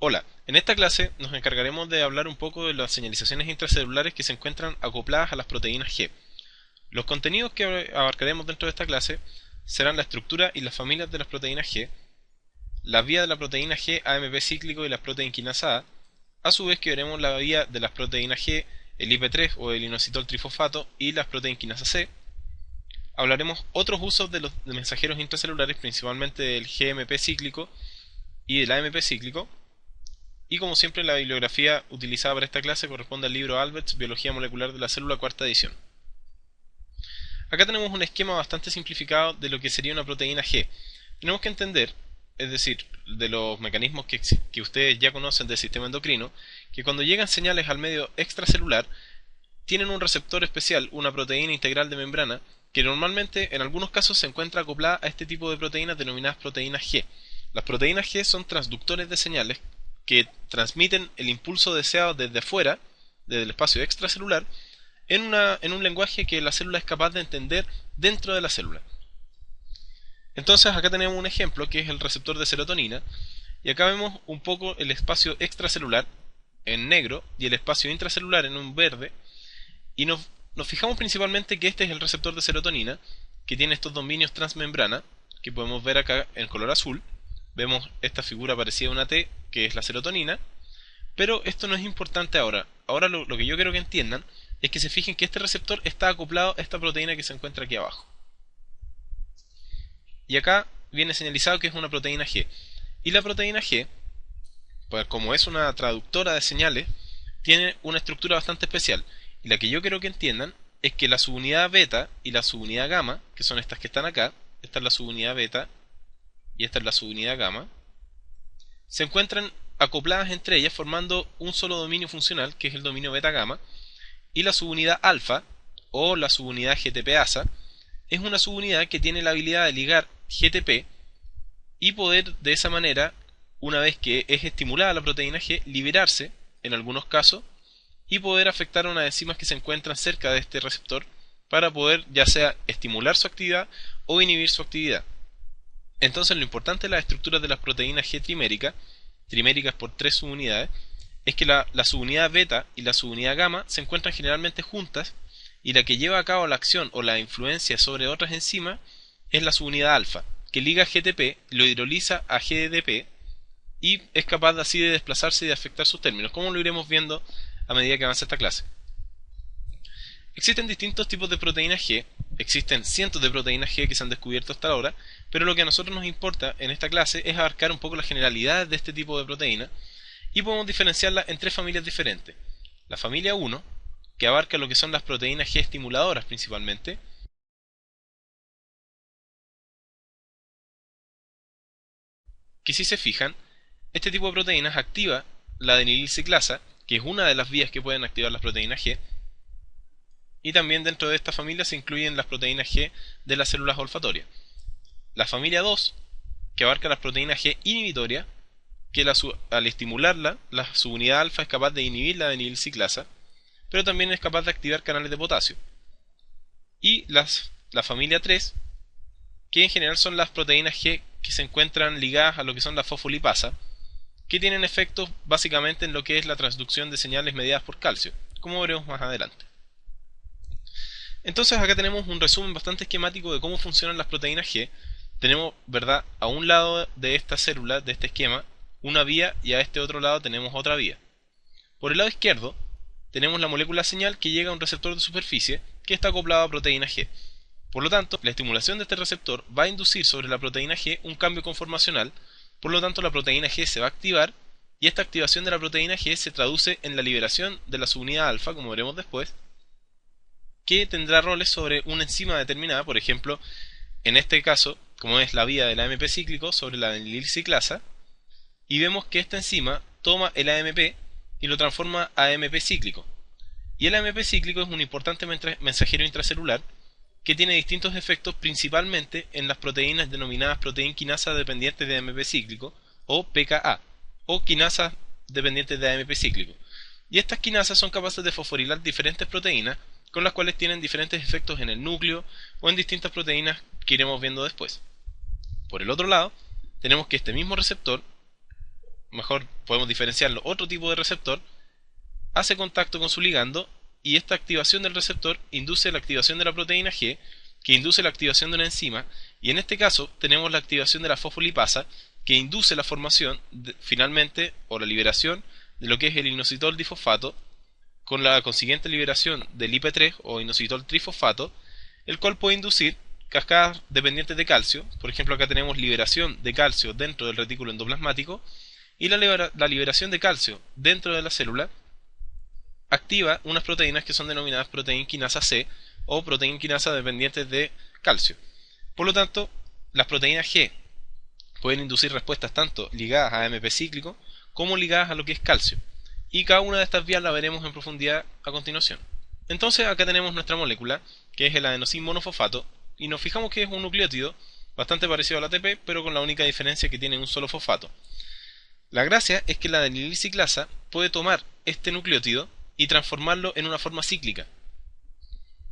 Hola, en esta clase nos encargaremos de hablar un poco de las señalizaciones intracelulares que se encuentran acopladas a las proteínas G. Los contenidos que abarcaremos dentro de esta clase serán la estructura y las familias de las proteínas G, la vía de la proteína G AMP cíclico y las proteínquinasa a su vez que veremos la vía de las proteínas G, el IP3 o el inositol trifosfato y las proteínquinasa C. Hablaremos otros usos de los mensajeros intracelulares, principalmente del GMP cíclico y del AMP cíclico. Y como siempre, la bibliografía utilizada para esta clase corresponde al libro Alberts, Biología Molecular de la Célula, cuarta edición. Acá tenemos un esquema bastante simplificado de lo que sería una proteína G. Tenemos que entender, es decir, de los mecanismos que ustedes ya conocen del sistema endocrino, que cuando llegan señales al medio extracelular, tienen un receptor especial, una proteína integral de membrana, que normalmente en algunos casos se encuentra acoplada a este tipo de proteínas denominadas proteínas G. Las proteínas G son transductores de señales que transmiten el impulso deseado desde afuera, desde el espacio extracelular, en un lenguaje que la célula es capaz de entender dentro de la célula. Entonces acá tenemos un ejemplo que es el receptor de serotonina, y acá vemos un poco el espacio extracelular en negro y el espacio intracelular en un verde, y nos fijamos principalmente que este es el receptor de serotonina, que tiene estos dominios transmembrana, que podemos ver acá en color azul. Vemos esta figura parecida a una T, que es la serotonina, pero esto no es importante ahora. Ahora lo que yo quiero que entiendan es que se fijen que este receptor está acoplado a esta proteína que se encuentra aquí abajo. Y acá viene señalizado que es una proteína G. Y la proteína G, pues como es una traductora de señales, tiene una estructura bastante especial. Y la que yo quiero que entiendan es que la subunidad beta y la subunidad gamma, que son estas que están acá, esta es la subunidad beta y esta es la subunidad gamma, se encuentran acopladas entre ellas formando un solo dominio funcional, que es el dominio beta-gamma, y la subunidad alfa, o la subunidad GTP-asa, es una subunidad que tiene la habilidad de ligar GTP y poder de esa manera, una vez que es estimulada la proteína G, liberarse, en algunos casos, y poder afectar a unas enzimas que se encuentran cerca de este receptor para poder ya sea estimular su actividad o inhibir su actividad. Entonces lo importante de las estructuras de las proteínas G triméricas por 3 subunidades, es que la subunidad beta y la subunidad gamma se encuentran generalmente juntas y la que lleva a cabo la acción o la influencia sobre otras enzimas es la subunidad alfa, que liga GTP, lo hidroliza a GDP y es capaz así de desplazarse y de afectar sus términos, como lo iremos viendo a medida que avanza esta clase. Existen distintos tipos de proteínas G, existen cientos de proteínas G que se han descubierto hasta ahora, pero lo que a nosotros nos importa en esta clase es abarcar un poco las generalidades de este tipo de proteína y podemos diferenciarlas en tres familias diferentes. La familia 1, que abarca lo que son las proteínas G estimuladoras principalmente, que si se fijan, este tipo de proteínas activa la adenilciclasa, que es una de las vías que pueden activar las proteínas G, y también dentro de esta familia se incluyen las proteínas G de las células olfatorias. La familia 2, que abarca las proteínas G inhibitorias, que al estimularla, la subunidad alfa es capaz de inhibir la adenilciclasa, pero también es capaz de activar canales de potasio. Y la familia 3, que en general son las proteínas G que se encuentran ligadas a lo que son la fosfolipasa, que tienen efectos básicamente en lo que es la transducción de señales mediadas por calcio, como veremos más adelante. Entonces acá tenemos un resumen bastante esquemático de cómo funcionan las proteínas G. Tenemos, ¿verdad?, a un lado de esta célula, de este esquema, una vía y a este otro lado tenemos otra vía. Por el lado izquierdo tenemos la molécula señal que llega a un receptor de superficie que está acoplado a proteína G. Por lo tanto, la estimulación de este receptor va a inducir sobre la proteína G un cambio conformacional, por lo tanto la proteína G se va a activar y esta activación de la proteína G se traduce en la liberación de la subunidad alfa, como veremos después, que tendrá roles sobre una enzima determinada, por ejemplo, en este caso, como es la vía del AMP cíclico, sobre la adenilciclasa, y vemos que esta enzima toma el AMP y lo transforma a AMP cíclico. Y el AMP cíclico es un importante mensajero intracelular que tiene distintos efectos principalmente en las proteínas denominadas proteínquinasas dependientes de AMP cíclico o PKA, o quinasas dependientes de AMP cíclico. Y estas quinasas son capaces de fosforilar diferentes proteínas con las cuales tienen diferentes efectos en el núcleo o en distintas proteínas que iremos viendo después. Por el otro lado, tenemos que este mismo receptor mejor podemos diferenciarlo, otro tipo de receptor, hace contacto con su ligando y esta activación del receptor induce la activación de la proteína G, que induce la activación de una enzima, y en este caso tenemos la activación de la fosfolipasa, que induce la formación, finalmente, o la liberación de lo que es el inositol difosfato, con la consiguiente liberación del IP3 o inositol trifosfato, el cual puede inducir cascadas dependientes de calcio. Por ejemplo, acá tenemos liberación de calcio dentro del retículo endoplasmático, y la liberación de calcio dentro de la célula activa unas proteínas que son denominadas proteína quinasa C o proteína quinasa dependientes de calcio. Por lo tanto, las proteínas G pueden inducir respuestas tanto ligadas a AMP cíclico como ligadas a lo que es calcio. Y cada una de estas vías la veremos en profundidad a continuación. Entonces acá tenemos nuestra molécula, que es el adenosín monofosfato, y nos fijamos que es un nucleótido bastante parecido al ATP, pero con la única diferencia que tiene un solo fosfato. La gracia es que la adenilciclasa puede tomar este nucleótido y transformarlo en una forma cíclica.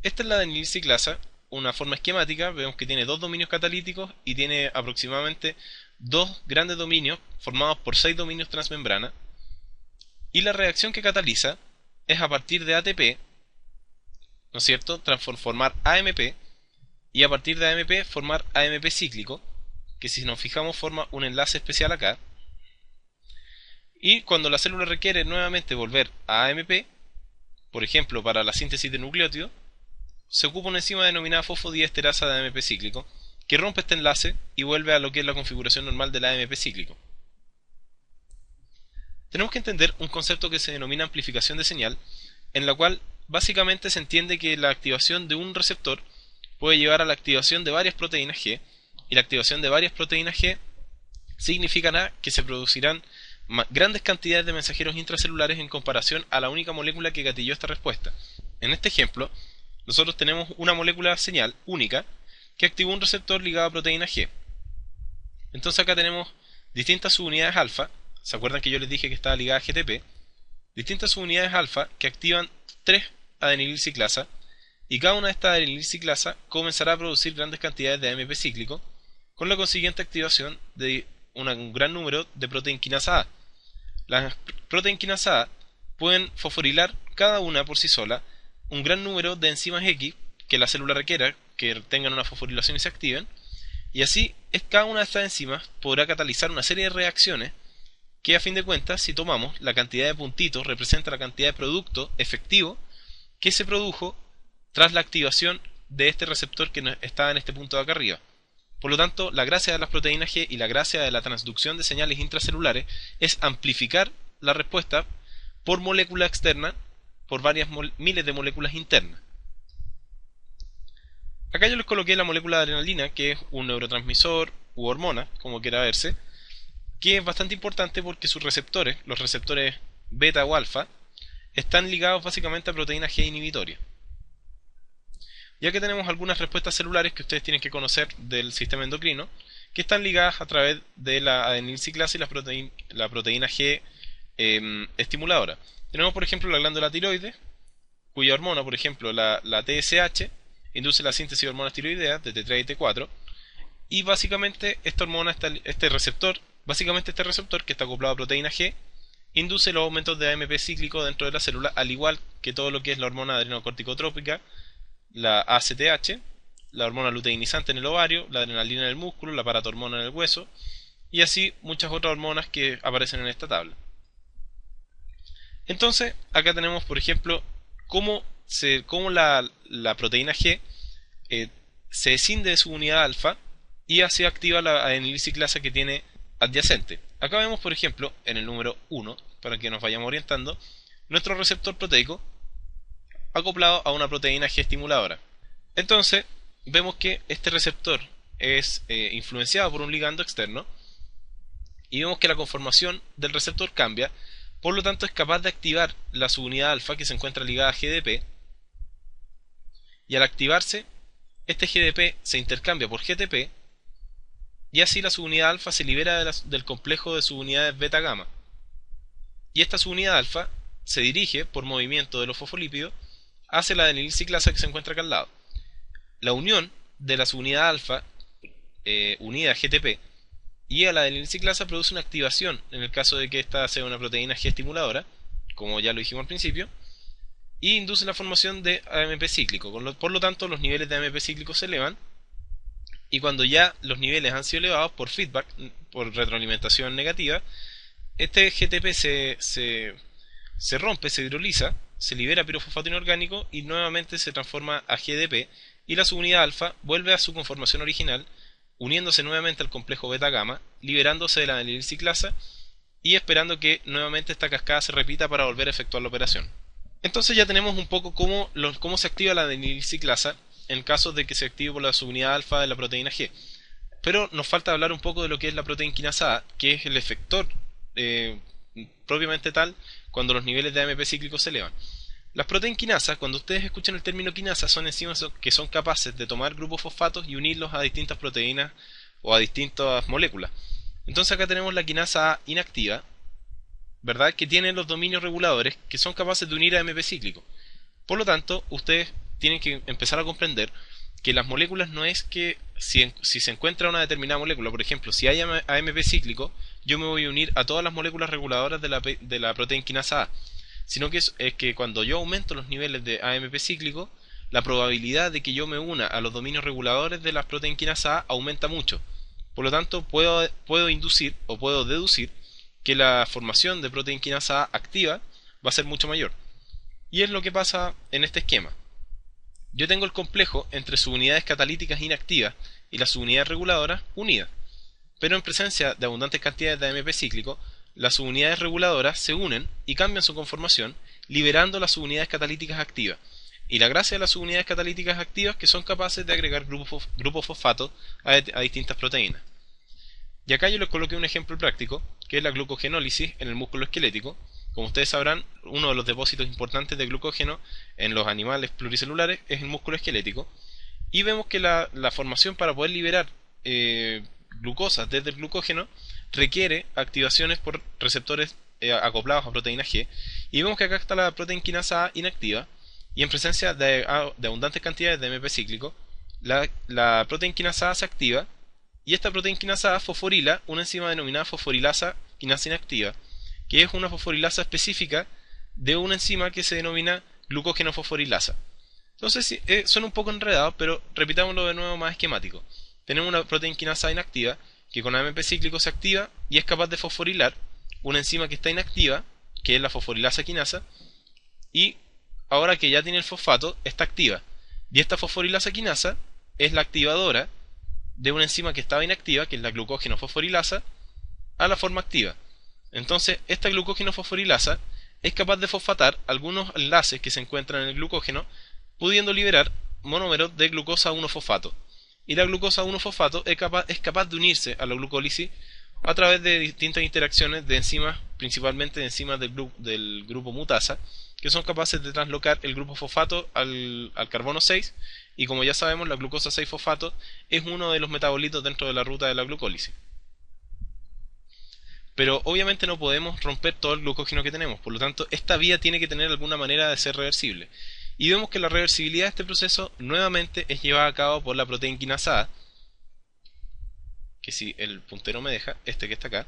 Esta es la adenilciclasa, una forma esquemática. Vemos que tiene dos dominios catalíticos y tiene aproximadamente dos grandes dominios formados por 6 dominios transmembrana, y la reacción que cataliza es a partir de ATP, ¿no es cierto?, transformar AMP, y a partir de AMP formar AMP cíclico, que si nos fijamos forma un enlace especial acá, y cuando la célula requiere nuevamente volver a AMP, por ejemplo para la síntesis de nucleótido, se ocupa una enzima denominada fosfodiesterasa de AMP cíclico, que rompe este enlace y vuelve a lo que es la configuración normal del AMP cíclico. Tenemos que entender un concepto que se denomina amplificación de señal, en la cual básicamente se entiende que la activación de un receptor puede llevar a la activación de varias proteínas G, y la activación de varias proteínas G significará que se producirán grandes cantidades de mensajeros intracelulares en comparación a la única molécula que gatilló esta respuesta. En este ejemplo, nosotros tenemos una molécula señal única que activó un receptor ligado a proteína G. Entonces acá tenemos distintas subunidades alfa. ¿Se acuerdan que yo les dije que estaba ligada a GTP? Distintas subunidades alfa que activan 3 adenilciclasa, y cada una de estas adenilciclasa comenzará a producir grandes cantidades de AMP cíclico, con la consiguiente activación de un gran número de proteína quinasa A. Las proteínas quinasa A pueden fosforilar cada una por sí sola un gran número de enzimas X que la célula requiera, que tengan una fosforilación y se activen, y así cada una de estas enzimas podrá catalizar una serie de reacciones que, a fin de cuentas, si tomamos la cantidad de puntitos, representa la cantidad de producto efectivo que se produjo tras la activación de este receptor que está en este punto de acá arriba. Por lo tanto, la gracia de las proteínas G y la gracia de la transducción de señales intracelulares es amplificar la respuesta por molécula externa por varias miles de moléculas internas. Acá yo les coloqué la molécula de adrenalina, que es un neurotransmisor u hormona, como quiera verse, que es bastante importante porque sus receptores, los receptores beta o alfa, están ligados básicamente a proteínas G inhibitorias. Ya que tenemos algunas respuestas celulares que ustedes tienen que conocer del sistema endocrino, que están ligadas a través de la adenilciclasa y la proteína G estimuladora. Tenemos, por ejemplo, la glándula tiroides, cuya hormona, por ejemplo, la TSH, induce la síntesis de hormonas tiroideas de T3 y T4, y básicamente esta hormona, este receptor que está acoplado a proteína G, induce los aumentos de AMP cíclico dentro de la célula, al igual que todo lo que es la hormona adrenocorticotrópica, la ACTH, la hormona luteinizante en el ovario, la adrenalina en el músculo, la paratormona en el hueso, y así muchas otras hormonas que aparecen en esta tabla. Entonces, acá tenemos, por ejemplo, cómo la proteína G se escinde de su unidad alfa y así activa la adenilciclasa que tiene adyacente. Acá vemos, por ejemplo, en el número 1, para que nos vayamos orientando, nuestro receptor proteico acoplado a una proteína G estimuladora. Entonces, vemos que este receptor es influenciado por un ligando externo, y vemos que la conformación del receptor cambia. Por lo tanto, es capaz de activar la subunidad alfa que se encuentra ligada a GDP, y al activarse, este GDP se intercambia por GTP, y así la subunidad alfa se libera del complejo de subunidades beta gamma. Y esta subunidad alfa se dirige por movimiento de los fosfolípidos hacia la adenilciclasa que se encuentra acá al lado. La unión de la subunidad alfa unida a GTP Y a la adenyl-ciclasa produce una activación en el caso de que esta sea una proteína G estimuladora, como ya lo dijimos al principio, y induce la formación de AMP cíclico. Por lo tanto, los niveles de AMP cíclico se elevan, y cuando ya los niveles han sido elevados por feedback, por retroalimentación negativa, este GTP se rompe, se hidroliza, se libera pirofosfato inorgánico y nuevamente se transforma a GDP, y la subunidad alfa vuelve a su conformación original, uniéndose nuevamente al complejo beta-gamma, liberándose de la adenyl-ciclasa y esperando que nuevamente esta cascada se repita para volver a efectuar la operación. Entonces ya tenemos un poco cómo se activa la adenyl-ciclasa en caso de que se active por la subunidad alfa de la proteína G. Pero nos falta hablar un poco de lo que es la proteína quinasa A, que es el efector propiamente tal cuando los niveles de AMP cíclico se elevan. Las proteínas quinasas, cuando ustedes escuchan el término quinasa, son enzimas que son capaces de tomar grupos fosfatos y unirlos a distintas proteínas o a distintas moléculas. Entonces acá tenemos la quinasa A inactiva, ¿verdad? Que tiene los dominios reguladores que son capaces de unir a AMP cíclico. Por lo tanto, ustedes tienen que empezar a comprender que las moléculas no es que si se encuentra una determinada molécula, por ejemplo, si hay AMP cíclico, yo me voy a unir a todas las moléculas reguladoras de la proteína quinasa A, sino que es que cuando yo aumento los niveles de AMP cíclico, la probabilidad de que yo me una a los dominios reguladores de las proteínas quinasa A aumenta mucho. Por lo tanto, puedo inducir o puedo deducir que la formación de proteína quinasa A activa va a ser mucho mayor. Y es lo que pasa en este esquema. Yo tengo el complejo entre subunidades catalíticas inactivas y las subunidades reguladoras unidas, pero en presencia de abundantes cantidades de AMP cíclico, las subunidades reguladoras se unen y cambian su conformación, liberando las subunidades catalíticas activas. Y la gracia de las subunidades catalíticas activas es que son capaces de agregar grupos fosfatos a distintas proteínas. Y acá yo les coloqué un ejemplo práctico, que es la glucogenólisis en el músculo esquelético. Como ustedes sabrán, uno de los depósitos importantes de glucógeno en los animales pluricelulares es el músculo esquelético. Y vemos que la formación para poder liberar glucosa desde el glucógeno requiere activaciones por receptores acoplados a proteína G. Y vemos que acá está la proteína quinasa A inactiva, y en presencia de abundantes cantidades de AMP cíclico, la proteína quinasa A se activa, y esta proteína quinasa A fosforila una enzima denominada fosforilasa quinasa inactiva, que es una fosforilasa específica de una enzima que se denomina glucógeno fosforilasa. Entonces son un poco enredados, pero repitámoslo de nuevo más esquemático. Tenemos una proteína quinasa A inactiva que con AMP cíclico se activa y es capaz de fosforilar una enzima que está inactiva, que es la fosforilasa quinasa, y ahora que ya tiene el fosfato, está activa. Y esta fosforilasa quinasa es la activadora de una enzima que estaba inactiva, que es la glucógeno fosforilasa, a la forma activa. Entonces, esta glucógeno fosforilasa es capaz de fosfatar algunos enlaces que se encuentran en el glucógeno, pudiendo liberar monómeros de glucosa 1-fosfato. Y la glucosa 1-fosfato es capaz de unirse a la glucólisis a través de distintas interacciones de enzimas, principalmente de enzimas del grupo mutasa, que son capaces de translocar el grupo fosfato al carbono 6, y como ya sabemos, la glucosa 6-fosfato es uno de los metabolitos dentro de la ruta de la glucólisis. Pero obviamente no podemos romper todo el glucógeno que tenemos, por lo tanto esta vía tiene que tener alguna manera de ser reversible. Y vemos que la reversibilidad de este proceso nuevamente es llevada a cabo por la proteína quinasa A, que si el puntero me deja, este que está acá,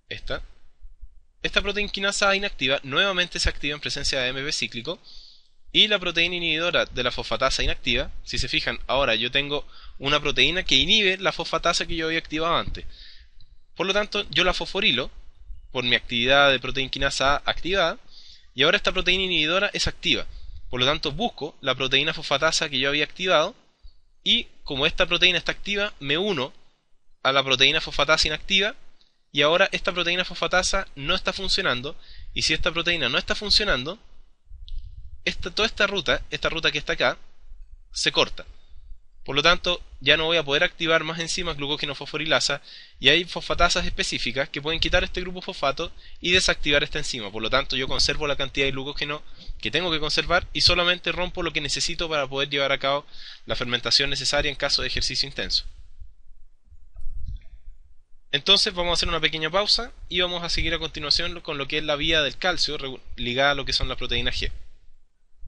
esta proteína quinasa A inactiva nuevamente se activa en presencia de AMP cíclico, y la proteína inhibidora de la fosfatasa inactiva, si se fijan, ahora yo tengo una proteína que inhibe la fosfatasa que yo había activado antes. Por lo tanto, yo la fosforilo por mi actividad de proteína quinasa A activada, y ahora esta proteína inhibidora es activa. Por lo tanto, busco la proteína fosfatasa que yo había activado, y como esta proteína está activa, me uno a la proteína fosfatasa inactiva, y ahora esta proteína fosfatasa no está funcionando, y si esta proteína no está funcionando, toda esta ruta que está acá, se corta. Por lo tanto, ya no voy a poder activar más enzimas glucógeno fosforilasa, y hay fosfatasas específicas que pueden quitar este grupo fosfato y desactivar esta enzima. Por lo tanto, yo conservo la cantidad de glucógeno que tengo que conservar y solamente rompo lo que necesito para poder llevar a cabo la fermentación necesaria en caso de ejercicio intenso. Entonces vamos a hacer una pequeña pausa y vamos a seguir a continuación con lo que es la vía del calcio ligada a lo que son las proteínas G.